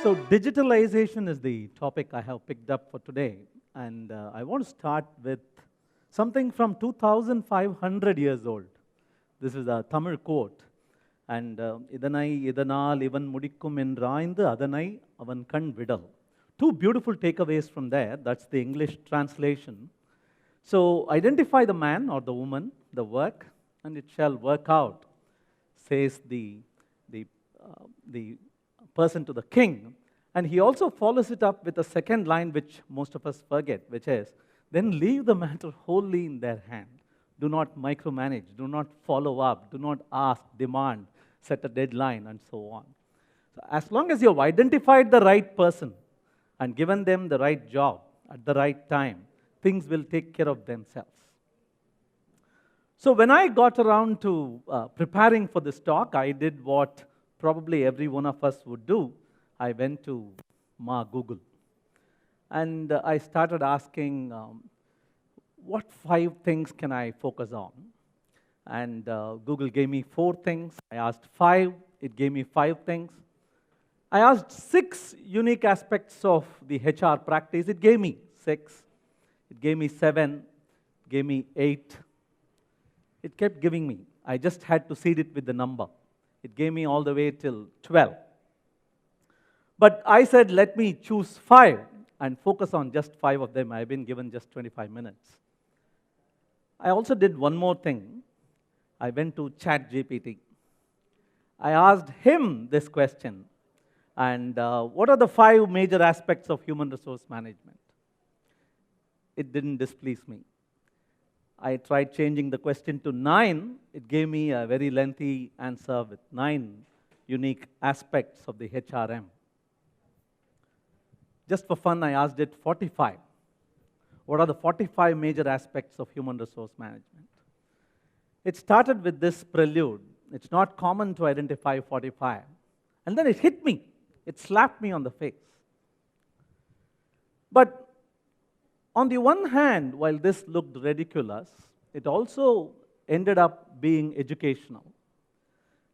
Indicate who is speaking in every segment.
Speaker 1: So digitalization is the topic I have picked up for today. And I want to start with something from 2,500 years old. This is a Tamil quote. And idanai idanal ivan mudikkum endraindu adanai avan kan vidal. Two beautiful takeaways from there. That's the English translation. So identify the man or the woman, the work, and it shall work out, says the person to the king. And he also follows it up with a second line, which most of us forget, which is, then leave the matter wholly in their hand. Do not micromanage, do not follow up, do not ask, demand, set a deadline, and so on. So as long as you've identified the right person and given them the right job at the right time, things will take care of themselves. So when I got around to preparing for this talk, I did what probably every one of us would do. I went to Google. And I started asking, what 5 things can I focus on? And Google gave me 4 things. I asked 5. It gave me 5 things. I asked 6 unique aspects of the HR practice. It gave me 6. It gave me 7. It gave me 8. It kept giving me. I just had to seed it with the number. It gave me all the way till 12. But I said, let me choose 5 and focus on just 5 of them. I've been given just 25 minutes. I also did one more thing. I went to ChatGPT. I asked him this question. And what are the 5 major aspects of human resource management? It didn't displease me. I tried changing the question to 9. It gave me a very lengthy answer with 9 unique aspects of the HRM. Just for fun, I asked it 45. What are the 45 major aspects of human resource management? It started with this prelude. It's not common to identify 45. And then it hit me. It slapped me on the face. But on the one hand, while this looked ridiculous, it also ended up being educational.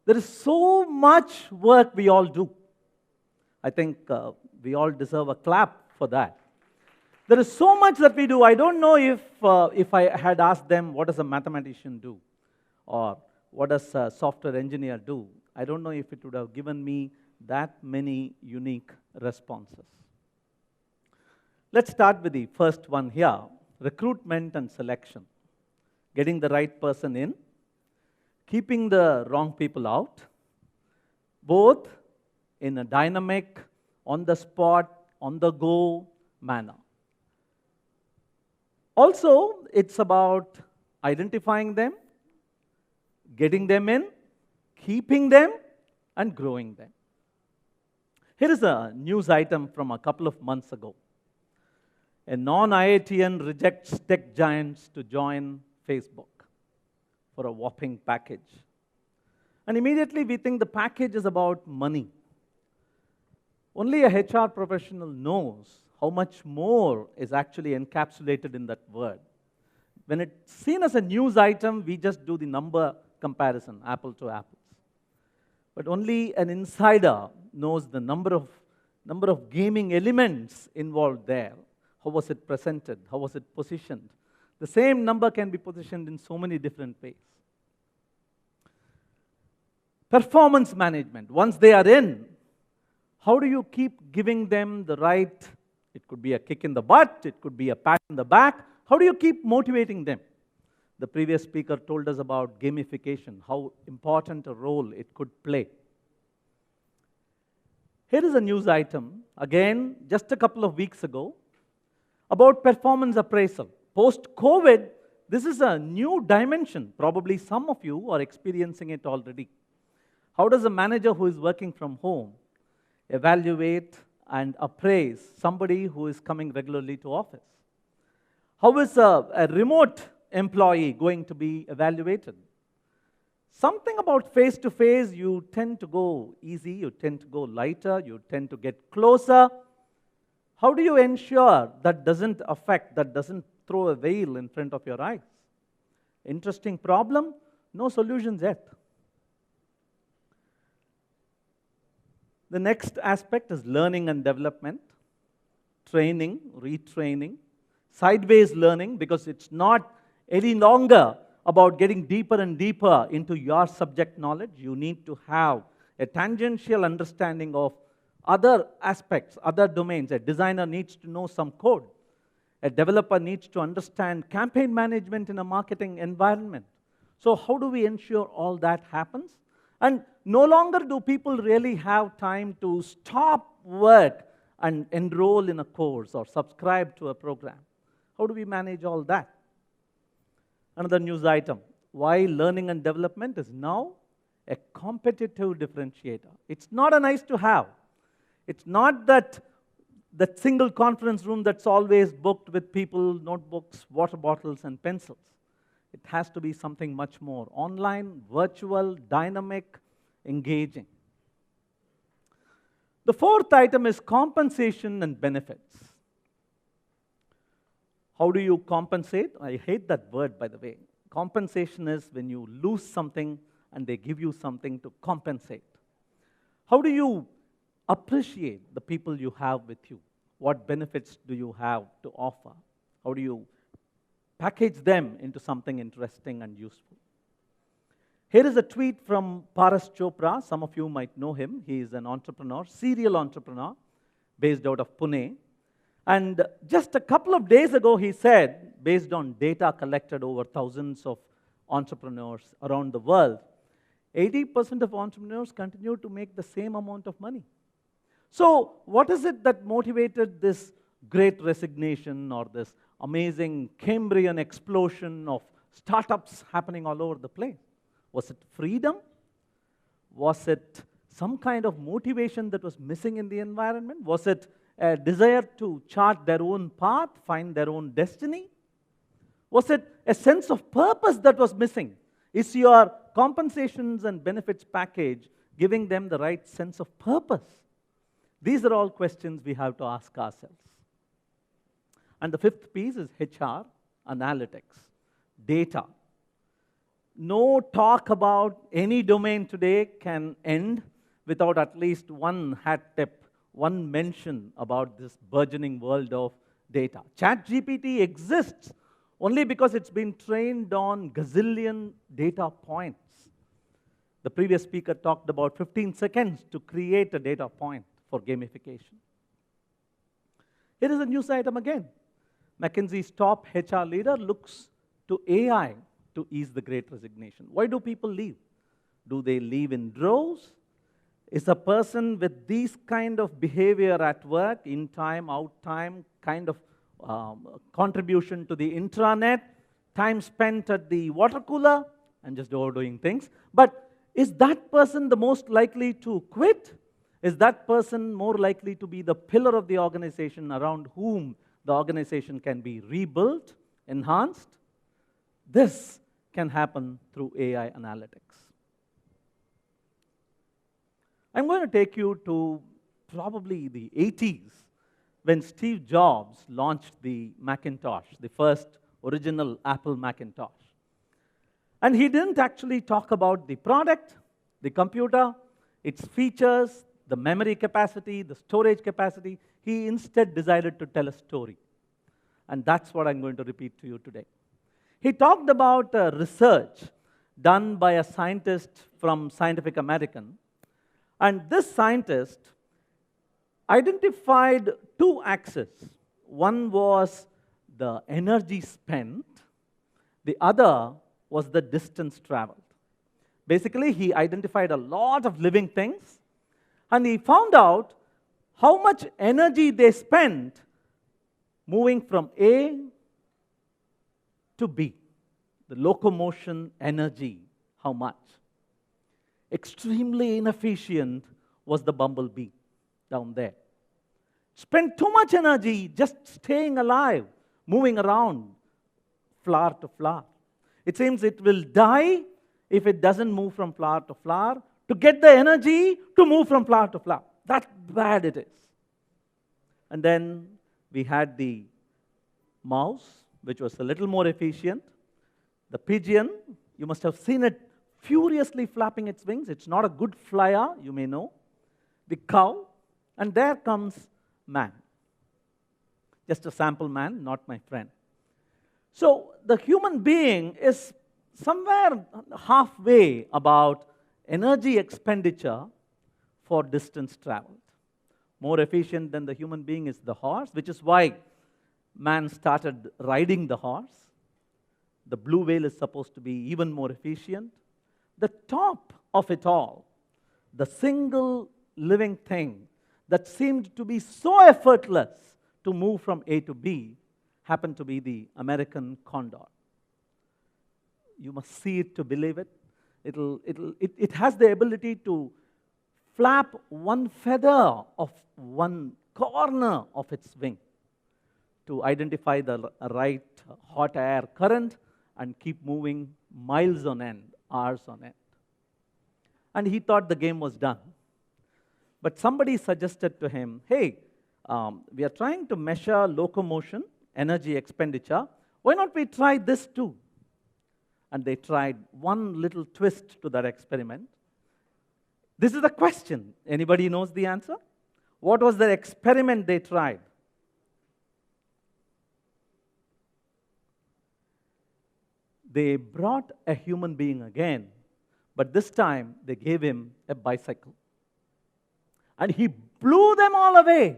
Speaker 1: There is so much work we all do. I think we all deserve a clap for that. There is so much that we do. I don't know if I had asked them, what does a mathematician do? Or what does a software engineer do? I don't know if it would have given me that many unique responses. Let's start with the first one here, recruitment and selection. Getting the right person in, keeping the wrong people out, both in a dynamic, on the spot, on the go manner. Also, it's about identifying them, getting them in, keeping them, and growing them. Here is a news item from a couple of months ago. A non-IITian rejects tech giants to join Facebook for a whopping package. And immediately we think the package is about money. Only a HR professional knows how much more is actually encapsulated in that word. When it's seen as a news item, we just do the number comparison, apple to apples. But only an insider knows the number of gaming elements involved there. How was it presented? How was it positioned? The same number can be positioned in so many different ways. Performance management. Once they are in, how do you keep giving them the right, it could be a kick in the butt, it could be a pat in the back. How do you keep motivating them? The previous speaker told us about gamification, how important a role it could play. Here is a news item, again, just a couple of weeks ago, about performance appraisal. Post-COVID, this is a new dimension. Probably some of you are experiencing it already. How does a manager who is working from home evaluate and appraise somebody who is coming regularly to office? How is a remote employee going to be evaluated? Something about face-to-face, you tend to go easy, you tend to go lighter, you tend to get closer. How do you ensure that doesn't affect, that doesn't throw a veil in front of your eyes? Interesting problem, no solutions yet. The next aspect is learning and development, training, retraining, sideways learning, because it's not any longer about getting deeper and deeper into your subject knowledge. You need to have a tangential understanding of other aspects, other domains. A designer needs to know some code. A developer needs to understand campaign management in a marketing environment. So how do we ensure all that happens? And no longer do people really have time to stop work and enroll in a course or subscribe to a program. How do we manage all that? Another news item, why learning and development is now a competitive differentiator. It's not a nice to have. It's not that single conference room that's always booked with people, notebooks, water bottles, and pencils. It has to be something much more online, virtual, dynamic, engaging. The fourth item is compensation and benefits. How do you compensate? I hate that word, by the way. Compensation is when you lose something and they give you something to compensate. How do you appreciate the people you have with you? What benefits do you have to offer? How do you package them into something interesting and useful? Here is a tweet from Paras Chopra. Some of you might know him. He is an entrepreneur, serial entrepreneur, based out of Pune. And just a couple of days ago, he said, based on data collected over thousands of entrepreneurs around the world, 80% of entrepreneurs continue to make the same amount of money. So what is it that motivated this great resignation or this amazing Cambrian explosion of startups happening all over the place? Was it freedom? Was it some kind of motivation that was missing in the environment? Was it a desire to chart their own path, find their own destiny? Was it a sense of purpose that was missing? Is your compensations and benefits package giving them the right sense of purpose? These are all questions we have to ask ourselves. And the fifth piece is HR, analytics, data. No talk about any domain today can end without at least one hat tip, one mention about this burgeoning world of data. ChatGPT exists only because it's been trained on gazillion data points. The previous speaker talked about 15 seconds to create a data point for gamification. Here is a news item again. McKinsey's top HR leader looks to AI to ease the great resignation. Why do people leave? Do they leave in droves? Is a person with these kind of behavior at work, in time, out time, kind of contribution to the intranet, time spent at the water cooler, and just overdoing things. But is that person the most likely to quit? Is that person more likely to be the pillar of the organization around whom the organization can be rebuilt, enhanced? This can happen through AI analytics. I'm going to take you to probably the 80s when Steve Jobs launched the Macintosh, the first original Apple Macintosh. And he didn't actually talk about the product, the computer, its features, the memory capacity, the storage capacity. He instead decided to tell a story. And that's what I'm going to repeat to you today. He talked about research done by a scientist from Scientific American. And this scientist identified two axes. One was the energy spent. The other was the distance traveled. Basically, he identified a lot of living things, and he found out how much energy they spent moving from A to B. The locomotion energy, how much? Extremely inefficient was the bumblebee down there. Spent too much energy just staying alive, moving around flower to flower. It seems it will die if it doesn't move from flower to flower to get the energy to move from flower to flower. That bad it is. And then we had the mouse, which was a little more efficient. The pigeon, you must have seen it furiously flapping its wings. It's not a good flyer, you may know. the cow, and there comes man. Just a sample man, not my friend. So the human being is somewhere halfway about energy expenditure for distance traveled. More efficient than the human being is the horse, which is why man started riding the horse. The blue whale is supposed to be even more efficient. The top of it all, the single living thing that seemed to be so effortless to move from A to B, happened to be the American condor. You must see it to believe it. It has the ability to flap one feather of one corner of its wing to identify the right hot air current and keep moving miles on end, hours on end. And he thought the game was done. But somebody suggested to him, hey, we are trying to measure locomotion, energy expenditure. Why not we try this too? And they tried one little twist to that experiment. This is the question. Anybody knows the answer? What was the experiment they tried? They brought a human being again, but this time they gave him a bicycle. And he blew them all away.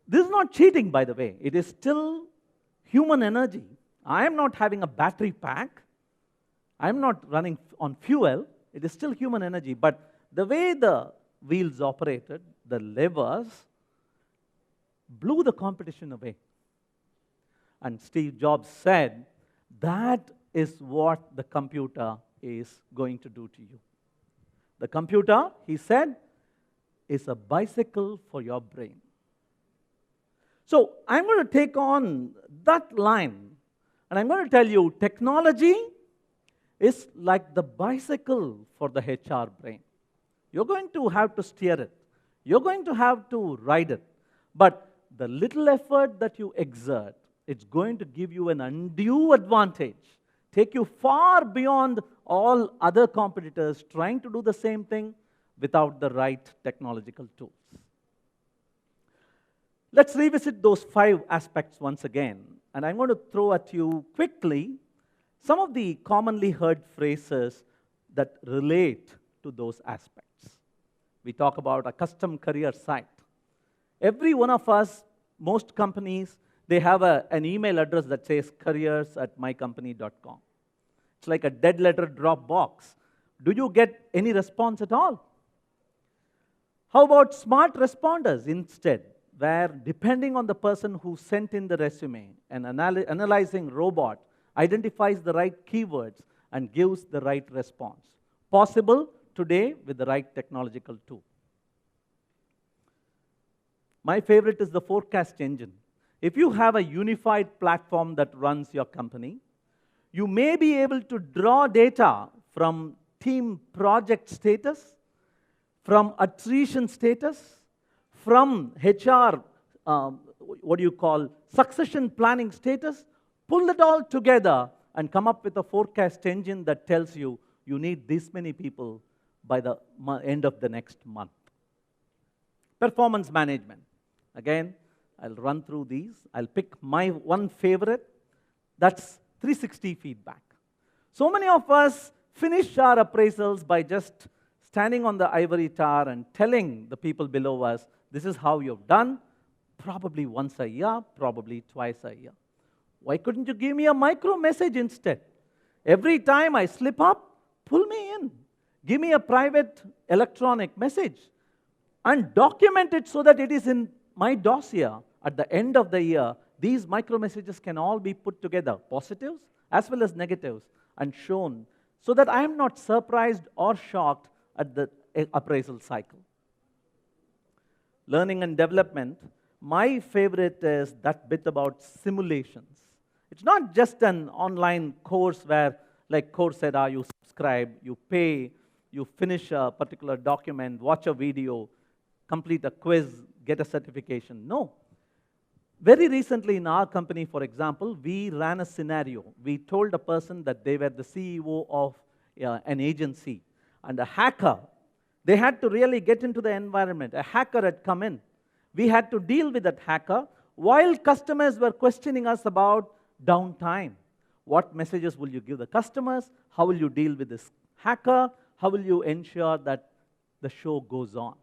Speaker 1: This is not cheating, by the way. It is still human energy. I am not having a battery pack. I am not running on fuel. It is still human energy. But the way the wheels operated, the levers, blew the competition away. And Steve Jobs said, that is what the computer is going to do to you. The computer, he said, is a bicycle for your brain. So I'm going to take on that line, and I'm going to tell you, technology is like the bicycle for the HR brain. You're going to have to steer it. You're going to have to ride it. But the little effort that you exert, it's going to give you an undue advantage, take you far beyond all other competitors trying to do the same thing without the right technological tools. Let's revisit those 5 aspects once again. And I'm going to throw at you quickly some of the commonly heard phrases that relate to those aspects. We talk about a custom career site. Every one of us, most companies, they have an email address that says careers@mycompany.com. It's like a dead letter drop box. Do you get any response at all? How about smart responders instead, where depending on the person who sent in the resume, an analyzing robot identifies the right keywords and gives the right response? Possible today with the right technological tool. My favorite is the forecast engine. If you have a unified platform that runs your company, you may be able to draw data from team project status, from attrition status, from HR, succession planning status, pull it all together and come up with a forecast engine that tells you you need this many people by the end of the next month. Performance management. Again, I'll run through these. I'll pick my one favorite. That's 360 feedback. So many of us finish our appraisals by just standing on the ivory tower and telling the people below us, this is how you've done, probably once a year, probably twice a year. Why couldn't you give me a micro message instead? Every time I slip up, pull me in. Give me a private electronic message and document it so that it is in my dossier. At the end of the year, these micro messages can all be put together, positives as well as negatives, and shown so that I am not surprised or shocked at the appraisal cycle. Learning and development, my favorite is that bit about simulations. It's not just an online course where, like Coursera, you subscribe, you pay, you finish a particular document, watch a video, complete a quiz, get a certification. No. Very recently in our company, for example, we ran a scenario. We told a person that they were the CEO of an agency, and a hacker They had to really get into the environment. A hacker had come in. We had to deal with that hacker while customers were questioning us about downtime. What messages will you give the customers? How will you deal with this hacker? How will you ensure that the show goes on?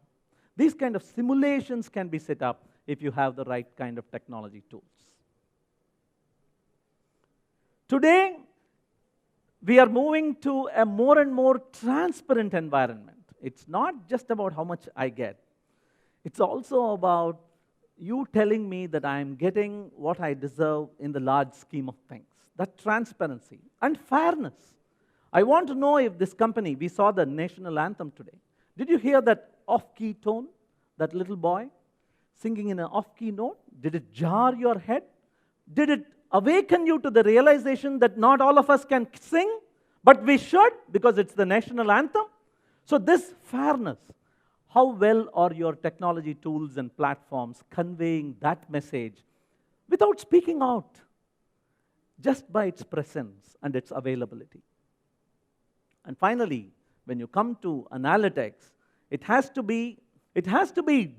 Speaker 1: These kind of simulations can be set up if you have the right kind of technology tools. Today, we are moving to a more and more transparent environment. It's not just about how much I get. It's also about you telling me that I'm getting what I deserve in the large scheme of things. That transparency and fairness. I want to know if this company, we saw the national anthem today. Did you hear that off-key tone? That little boy singing in an off-key note? Did it jar your head? Did it awaken you to the realization that not all of us can sing, but we should because it's the national anthem? So this fairness, how well are your technology tools and platforms conveying that message without speaking out, just by its presence and its availability? And finally, when you come to analytics, it has to be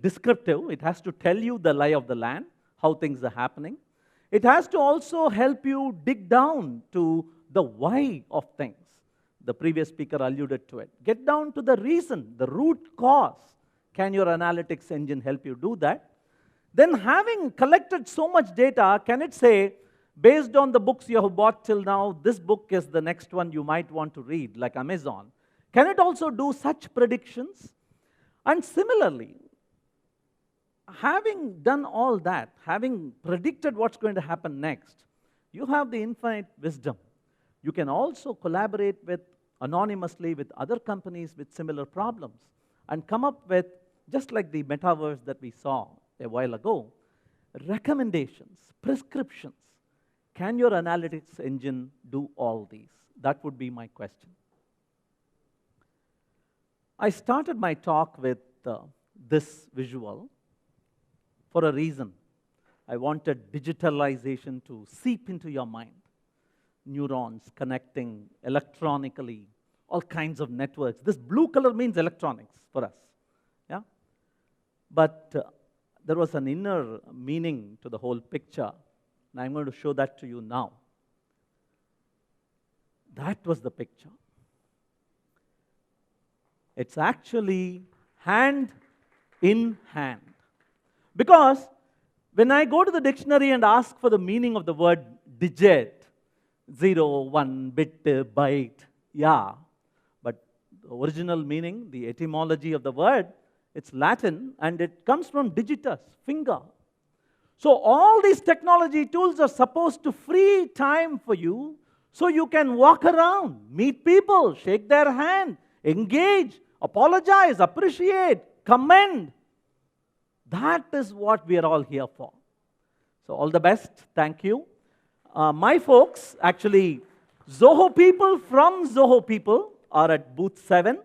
Speaker 1: descriptive. It has to tell you the lie of the land, how things are happening. It has to also help you dig down to the why of things. The previous speaker alluded to it. Get down to the reason, the root cause. Can your analytics engine help you do that? Then having collected so much data, can it say, based on the books you have bought till now, this book is the next one you might want to read, like Amazon? Can it also do such predictions? And similarly, having done all that, having predicted what's going to happen next, you have the infinite wisdom. You can also collaborate anonymously with other companies with similar problems and come up with, just like the metaverse that we saw a while ago, recommendations, prescriptions. Can your analytics engine do all these? That would be my question. I started my talk with this visual for a reason. I wanted digitalization to seep into your mind. Neurons connecting electronically, all kinds of networks. This blue color means electronics for us. Yeah? But there was an inner meaning to the whole picture, and I'm going to show that to you now. That was the picture. It's actually hand in hand. Because when I go to the dictionary and ask for the meaning of the word digit, 0, 1, bit, byte, yeah. But the original meaning, the etymology of the word, it's Latin, and it comes from digitus, finger. So all these technology tools are supposed to free time for you so you can walk around, meet people, shake their hand, engage, apologize, appreciate, commend. That is what we are all here for. So all the best. Thank you. My folks, actually, Zoho people from Zoho people are at booth 7.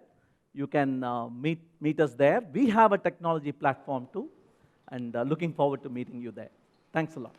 Speaker 1: You can meet us there. We have a technology platform too, and looking forward to meeting you there. Thanks a lot.